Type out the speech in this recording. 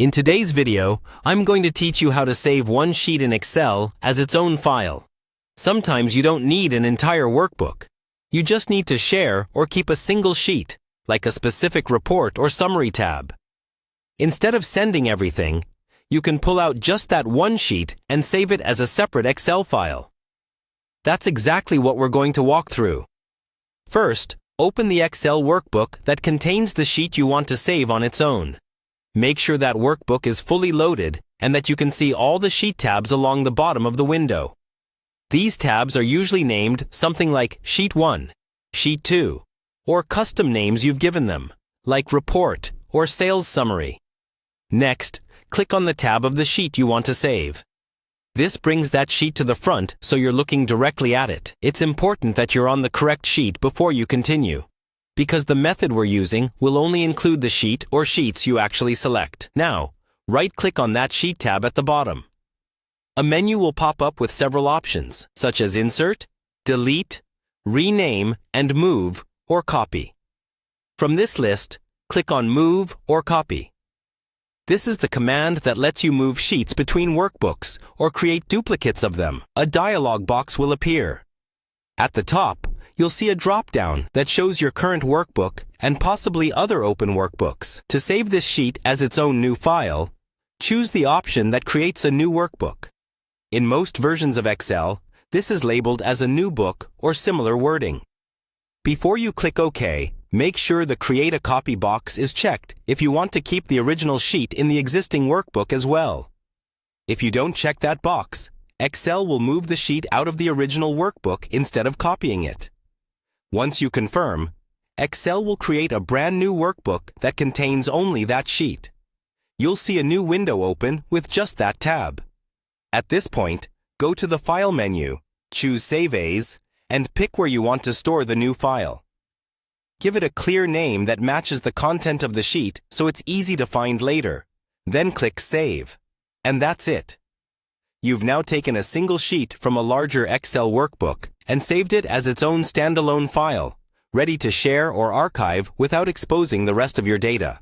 In today's video, I'm going to teach you how to save one sheet in Excel as its own file. Sometimes you don't need an entire workbook. You just need to share or keep a single sheet, like a specific report or summary tab. Instead of sending everything, you can pull out just that one sheet and save it as a separate Excel file. That's exactly what we're going to walk through. First, open the Excel workbook that contains the sheet you want to save on its own. Make sure that workbook is fully loaded and that you can see all the sheet tabs along the bottom of the window. These tabs are usually named something like Sheet 1, Sheet 2, or custom names you've given them, like Report or Sales Summary. Next, click on the tab of the sheet you want to save. This brings that sheet to the front so you're looking directly at it. It's important that you're on the correct sheet before you continue, because the method we're using will only include the sheet or sheets you actually select. Now, right-click on that sheet tab at the bottom. A menu will pop up with several options, such as Insert, Delete, Rename, and Move or Copy. From this list, click on Move or Copy. This is the command that lets you move sheets between workbooks or create duplicates of them. A dialog box will appear. At the top, you'll see a drop-down that shows your current workbook and possibly other open workbooks. To save this sheet as its own new file, choose the option that creates a new workbook. In most versions of Excel, this is labeled as a new book or similar wording. Before you click OK, make sure the Create a Copy box is checked if you want to keep the original sheet in the existing workbook as well. If you don't check that box, Excel will move the sheet out of the original workbook instead of copying it. Once you confirm, Excel will create a brand new workbook that contains only that sheet. You'll see a new window open with just that tab. At this point, go to the File menu, choose Save As, and pick where you want to store the new file. Give it a clear name that matches the content of the sheet so it's easy to find later. Then click Save. And that's it. You've now taken a single sheet from a larger Excel workbook and saved it as its own standalone file, ready to share or archive without exposing the rest of your data.